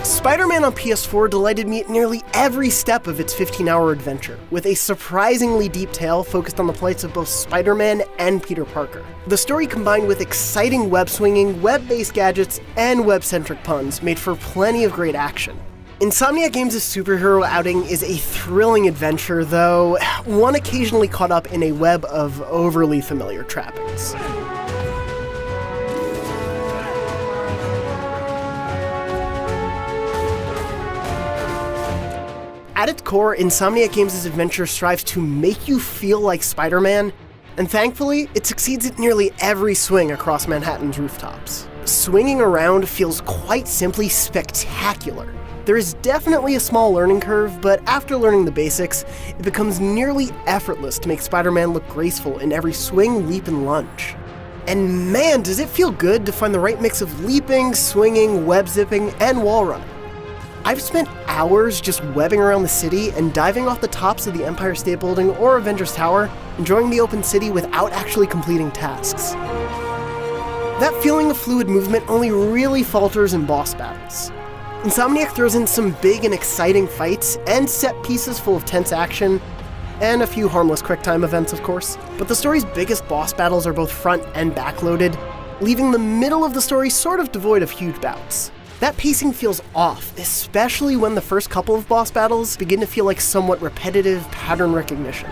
Spider-Man on PS4 delighted me at nearly every step of its 15-hour adventure, with a surprisingly deep tale focused on the plights of both Spider-Man and Peter Parker. The story combined with exciting web-swinging, web-based gadgets, and web-centric puns made for plenty of great action. Insomniac Games' superhero outing is a thrilling adventure, though one occasionally caught up in a web of overly familiar trappings. At its core, Insomniac Games' adventure strives to make you feel like Spider-Man, and thankfully, it succeeds at nearly every swing across Manhattan's rooftops. Swinging around feels quite simply spectacular. There is definitely a small learning curve, but after learning the basics, it becomes nearly effortless to make Spider-Man look graceful in every swing, leap, and lunge. And man, does it feel good to find the right mix of leaping, swinging, web-zipping, and wall running. I've spent hours just webbing around the city and diving off the tops of the Empire State Building or Avengers Tower, enjoying the open city without actually completing tasks. That feeling of fluid movement only really falters in boss battles. Insomniac throws in some big and exciting fights and set pieces full of tense action, and a few harmless QuickTime events, of course. But the story's biggest boss battles are both front and backloaded, leaving the middle of the story sort of devoid of huge bouts. That pacing feels off, especially when the first couple of boss battles begin to feel like somewhat repetitive pattern recognition.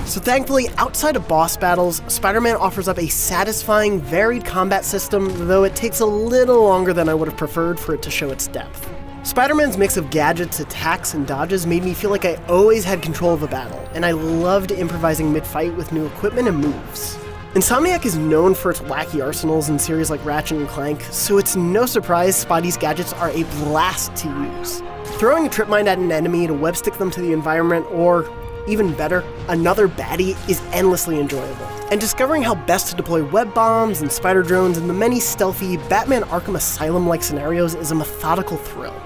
So thankfully, outside of boss battles, Spider-Man offers up a satisfying, varied combat system, though it takes a little longer than I would have preferred for it to show its depth. Spider-Man's mix of gadgets, attacks, and dodges made me feel like I always had control of a battle, and I loved improvising mid-fight with new equipment and moves. Insomniac is known for its wacky arsenals in series like Ratchet & Clank, so it's no surprise Spidey's gadgets are a blast to use. Throwing a trip mine at an enemy to web-stick them to the environment, or, even better, another baddie, is endlessly enjoyable. And discovering how best to deploy web bombs and spider drones in the many stealthy Batman Arkham Asylum-like scenarios is a methodical thrill.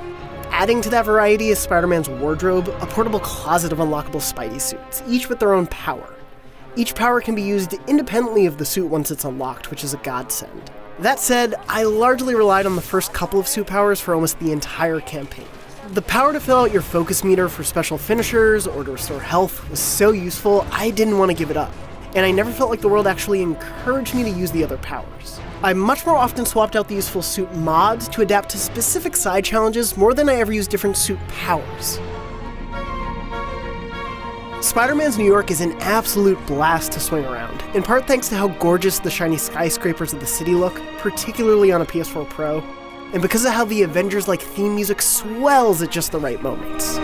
Adding to that variety is Spider-Man's wardrobe, a portable closet of unlockable Spidey suits, each with their own power. Each power can be used independently of the suit once it's unlocked, which is a godsend. That said, I largely relied on the first couple of suit powers for almost the entire campaign. The power to fill out your focus meter for special finishers or to restore health was so useful, I didn't want to give it up, and I never felt like the world actually encouraged me to use the other powers. I much more often swapped out the useful suit mods to adapt to specific side challenges more than I ever used different suit powers. Spider-Man's New York is an absolute blast to swing around, in part thanks to how gorgeous the shiny skyscrapers of the city look, particularly on a PS4 Pro, and because of how the Avengers-like theme music swells at just the right moments.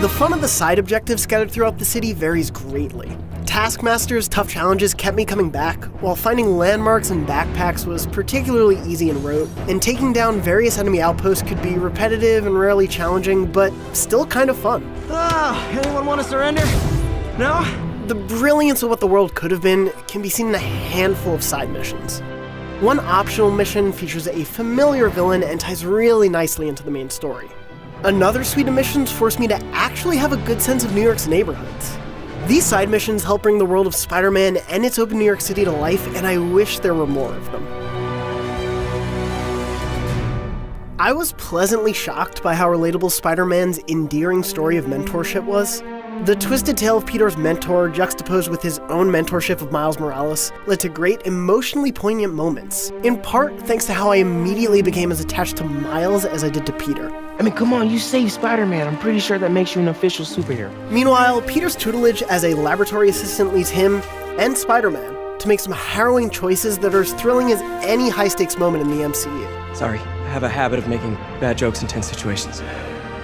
The fun of the side objectives scattered throughout the city varies greatly. Taskmaster's tough challenges kept me coming back, while finding landmarks and backpacks was particularly easy and rote, and taking down various enemy outposts could be repetitive and rarely challenging, but still kind of fun. Anyone want to surrender? No? The brilliance of what the world could have been can be seen in a handful of side missions. One optional mission features a familiar villain and ties really nicely into the main story. Another suite of missions force me to actually have a good sense of New York's neighborhoods. These side missions help bring the world of Spider-Man and its open New York City to life, and I wish there were more of them. I was pleasantly shocked by how relatable Spider-Man's endearing story of mentorship was. The twisted tale of Peter's mentor, juxtaposed with his own mentorship of Miles Morales, led to great, emotionally poignant moments, in part thanks to how I immediately became as attached to Miles as I did to Peter. I mean, come on, you saved Spider-Man. I'm pretty sure that makes you an official superhero. Meanwhile, Peter's tutelage as a laboratory assistant leads him, and Spider-Man, to make some harrowing choices that are as thrilling as any high-stakes moment in the MCU. Sorry, I have a habit of making bad jokes in tense situations.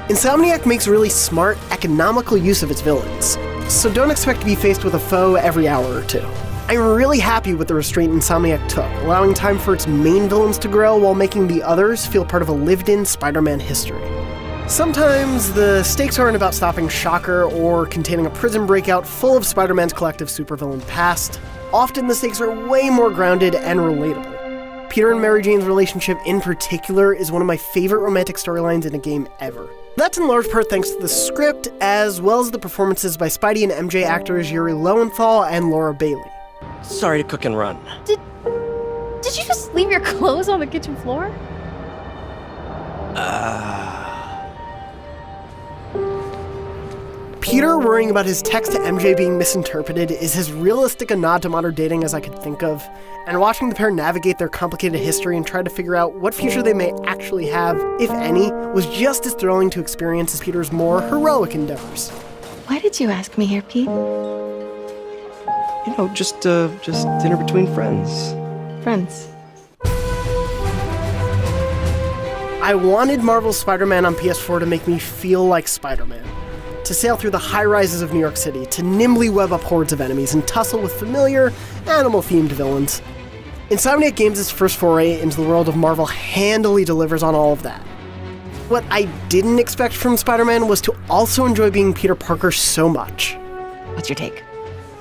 Insomniac makes really smart, economical use of its villains, so don't expect to be faced with a foe every hour or two. I'm really happy with the restraint Insomniac took, allowing time for its main villains to grow while making the others feel part of a lived-in Spider-Man history. Sometimes the stakes aren't about stopping Shocker or containing a prison breakout full of Spider-Man's collective supervillain past. Often the stakes are way more grounded and relatable. Peter and Mary Jane's relationship in particular is one of my favorite romantic storylines in a game ever. That's in large part thanks to the script, as well as the performances by Spidey and MJ actors Yuri Lowenthal and Laura Bailey. Sorry to cook and run. Did you just leave your clothes on the kitchen floor? Peter worrying about his text to MJ being misinterpreted is as realistic a nod to modern dating as I could think of, and watching the pair navigate their complicated history and try to figure out what future they may actually have, if any, was just as thrilling to experience as Peter's more heroic endeavors. Why did you ask me here, Pete? You know, just dinner between friends. Friends. I wanted Marvel's Spider-Man on PS4 to make me feel like Spider-Man. To sail through the high-rises of New York City, to nimbly web up hordes of enemies and tussle with familiar, animal-themed villains. Insomniac Games' first foray into the world of Marvel handily delivers on all of that. What I didn't expect from Spider-Man was to also enjoy being Peter Parker so much. What's your take?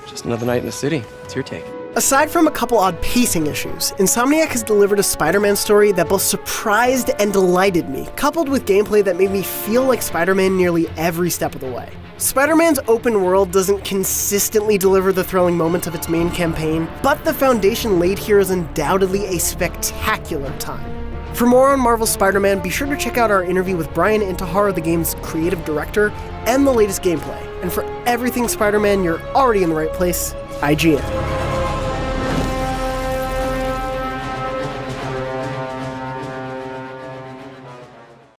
Just another night in the city. What's your take? Aside from a couple odd pacing issues, Insomniac has delivered a Spider-Man story that both surprised and delighted me, coupled with gameplay that made me feel like Spider-Man nearly every step of the way. Spider-Man's open world doesn't consistently deliver the thrilling moments of its main campaign, but the foundation laid here is undoubtedly a spectacular time. For more on Marvel's Spider-Man, be sure to check out our interview with Brian Intihar, the game's creative director, and the latest gameplay. And for everything Spider-Man, you're already in the right place, IGN.